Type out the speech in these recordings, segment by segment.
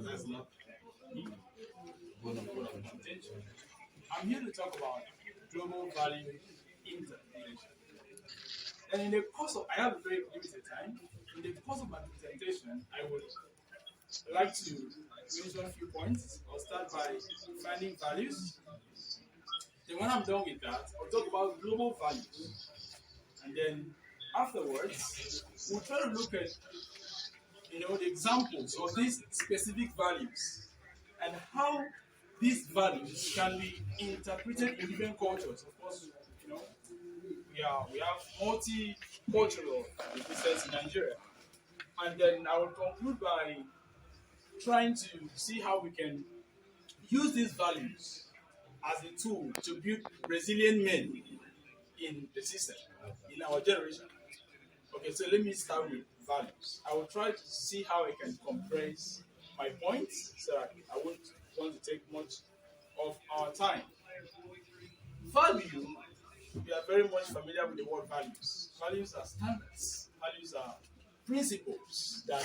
That's not one of my intention. I'm here to talk about global value interpretation. And in the course of, I have a very limited time. In the course of my presentation, I would like to mention a few points. I'll start by defining values. Then when I'm done with that, I'll talk about global values. And then afterwards, we'll try to look at the examples of these specific values and how these values can be interpreted in different cultures. Of course, we have multicultural business in Nigeria. And then I will conclude by trying to see how we can use these values as a tool to build resilient men in the system, in our generation. Okay, so let me start with values. I will try to see how I can compress my points so that I won't want to take much of our time. Value, we are very much familiar with the word values. Values are standards. Values are principles that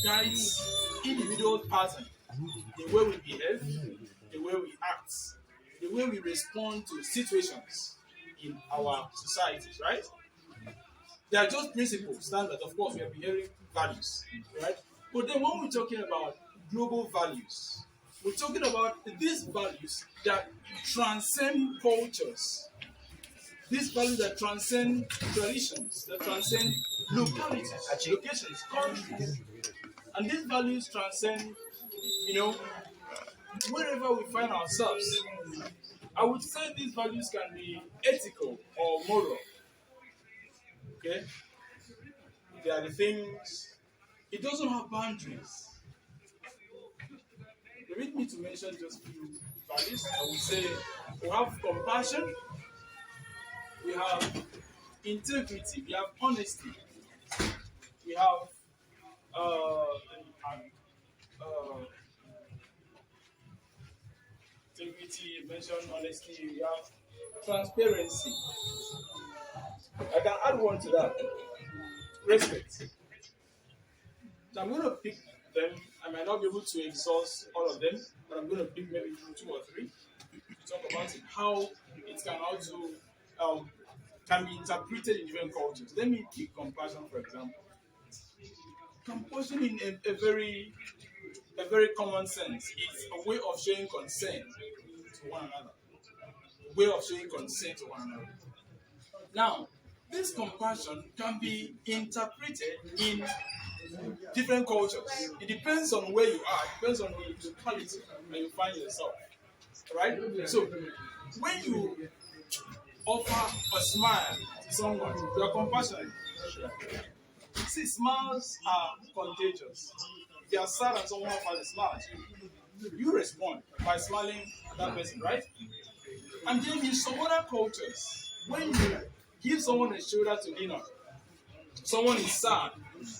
guides individual pattern, the way we behave, the way we act, the way we respond to situations in our societies, right? They are just principles, standards. Of course, we are behaving values, right? But then when we're talking about global values, we're talking about these values that transcend cultures, these values that transcend traditions, that transcend localities, locations, countries. And these values transcend, wherever we find ourselves. I would say these values can be ethical or moral. Okay? They are the things, it doesn't have boundaries. Permit me to mention just a few values. I would say we have compassion, we have integrity, we have honesty, we have uh, integrity, mention honesty, we have transparency. I can add one to that. Respect. So I'm going to pick them. I might not be able to exhaust all of them, but I'm going to pick maybe two or three to talk about it, how it can also can be interpreted in different cultures. Let me pick compassion, for example. Compassion in a very common sense is a way of showing concern to one another. A way of showing concern to one another. Now, this compassion can be interpreted in different cultures. It depends on where you are, it depends on the locality where you find yourself. Right? So, when you offer a smile to someone, you are compassionate. See, smiles are contagious. If you are sad and someone offers a smile, you respond by smiling at that person, right? And then in some other cultures, when you give someone a shoulder to lean on, someone is sad,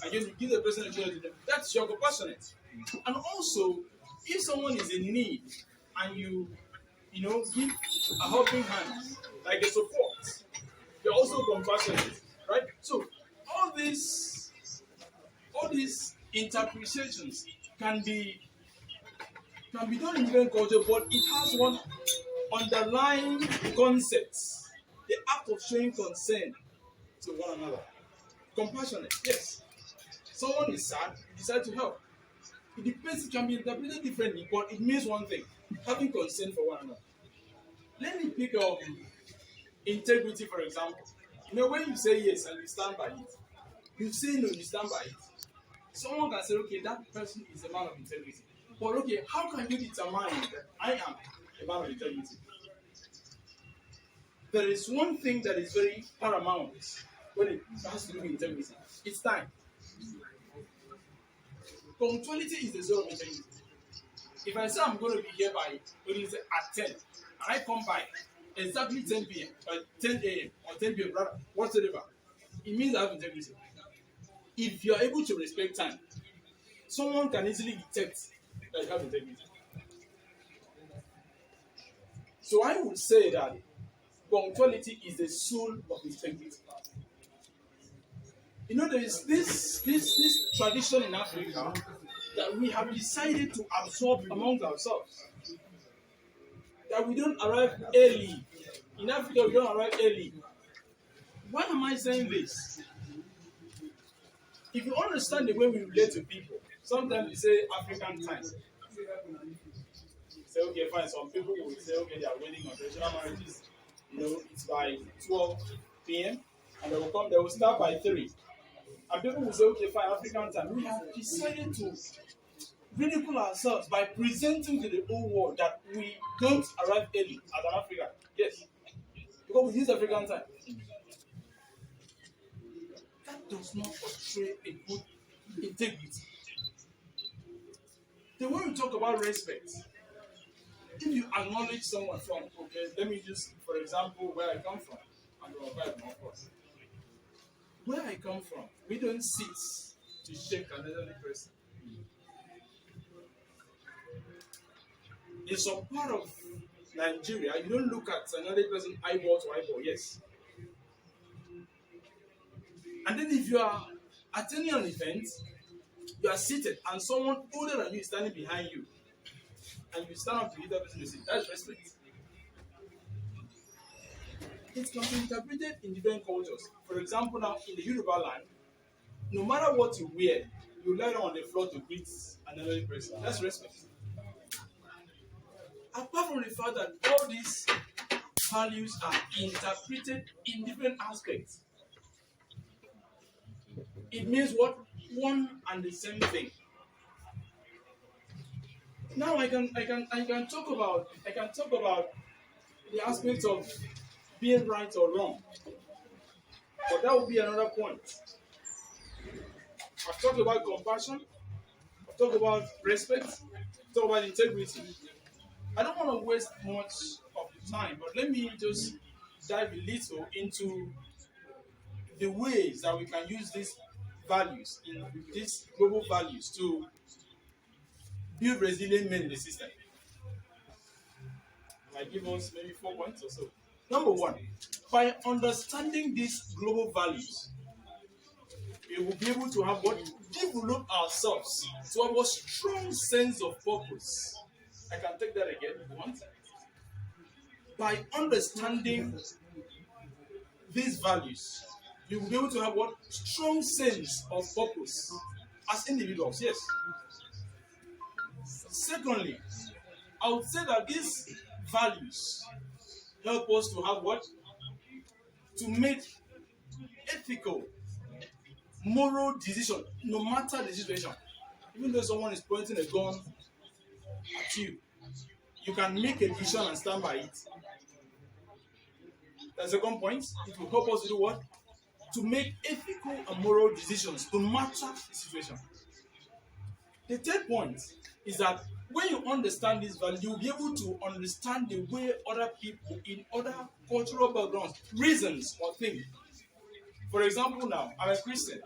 and you give the person a shoulder to lean on, that's your compassionate. And also, if someone is in need and you give a helping hand, like a support, you're also compassionate, right? So all these interpretations can be done in different cultures, but it has one underlying concept: the act of showing concern to one another. Compassionate, yes. Someone is sad, you decide to help. It depends, it can be interpreted differently, but it means one thing: having concern for one another. Let me pick up integrity, for example. When you say yes and you stand by it, you say no, you stand by it. Someone can say, okay, that person is a man of integrity. But okay, how can you determine that I am a man of integrity? There is one thing that is very paramount when it has to do with integrity. It's time. Punctuality is the soul of integrity. If I say I'm going to be here by at 10, and I come by exactly 10 p.m. or 10 a.m. or 10 p.m. rather, whatsoever, it means I have integrity. If you are able to respect time, someone can easily detect that you have integrity. So I would say that punctuality is the soul of integrity. There is this tradition in Africa that we have decided to absorb among ourselves. That we don't arrive early. In Africa, we don't arrive early. Why am I saying this? If you understand the way we relate to people, sometimes we say African time. Say, okay, fine. Some people will say, okay, they are waiting on traditional marriages. It's by 12 p.m. and they will start by 3. And people will say, okay, fine, African time. We have decided to ridicule ourselves by presenting to the whole world that we don't arrive early as an African. Yes. Because we use African time. That does not portray a good integrity. The way we talk about respect, if you acknowledge someone from, okay, let me just, for example, where I come from, and of course. Where I come from, we don't sit to shake another person. In some part of Nigeria, you don't look at another person eyeball to eyeball, yes. And then if you are attending an event, you are seated and someone older than you is standing behind you, and you stand up to give that person a seat, that's respect. It can be interpreted in different cultures. For example, now in the Yoruba land, no matter what you wear, you lie down on the floor to greet another person. That's respect. Apart from the fact that all these values are interpreted in different aspects, it means what? One and the same thing. Now I can talk about the aspects of being right or wrong, but that will be another point. I've talked about compassion, I've talked about respect, I've talked about integrity. I don't want to waste much of the time, but let me just dive a little into the ways that we can use these values, these global values, to build resilient men in the system. I give us maybe 4 points or so. Number 1, by understanding these global values, we will be able to have what? Develop ourselves to have a strong sense of purpose. I can take that again if you want. By understanding these values, you will be able to have what? Strong sense of purpose as individuals, yes. Secondly, I would say that these values help us to have what? To make ethical, moral decision, no matter the situation. Even though someone is pointing a gun at you, you can make a decision and stand by it. The second point, it will help us to do what? To make ethical and moral decisions, no matter the situation. The third point is that when you understand this value, you'll be able to understand the way other people in other cultural backgrounds reasons or think. For example, now, I'm a Christian.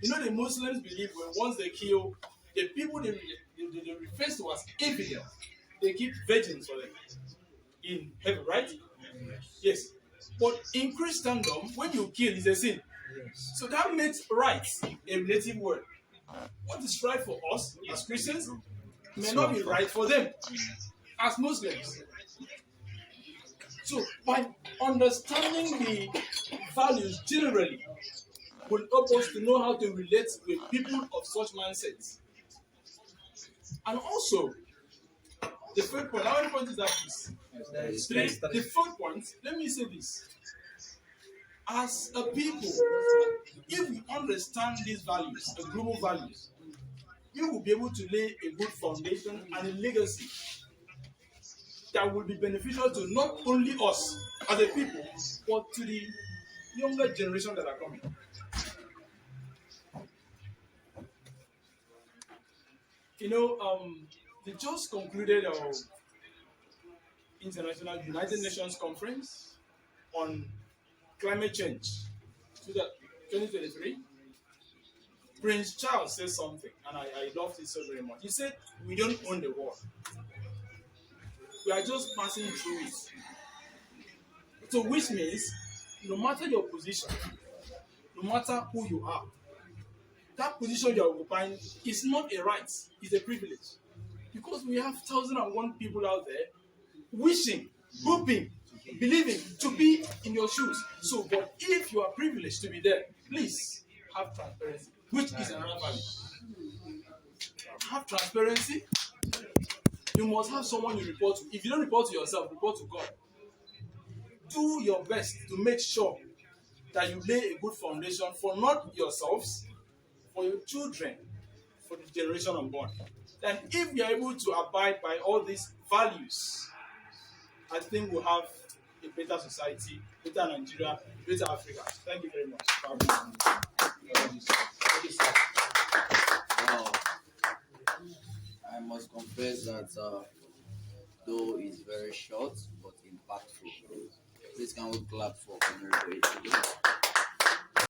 The Muslims believe when once they kill the people they refer to as infidels, they keep virgins for them in heaven, right? Yes. But in Christendom, when you kill, it's a sin. Yes. So that makes right a relative word. What is right for us as Christians may not be right for them as Muslims. So by understanding the values generally will help us to know how to relate with people of such mindsets. And also, the third point, how many points is that, please? 3. The third point, let me say this. As a people, if we understand these values, the global values, we will be able to lay a good foundation and a legacy that will be beneficial to not only us as a people, but to the younger generation that are coming. They just concluded our International United Nations Conference on Climate Change 2023. Prince Charles said something, and I loved it so very much. He said, we don't own the world. We are just passing through it. So which means, no matter your position, no matter who you are, that position you are occupying is not a right, it's a privilege. Because we have 1,001 people out there wishing, hoping, believing to be in your shoes. So, but if you are privileged to be there, please have transparency, which is another value. Have transparency. You must have someone you report to. If you don't report to yourself, report to God. Do your best to make sure that you lay a good foundation for not yourselves, for your children, for the generation unborn. Then, if we are able to abide by all these values, I think we'll have a better society, better Nigeria, better Africa. Thank you very much. Wow. I must confess that though it's very short but impactful. Please can we clap for Honorable Ejide?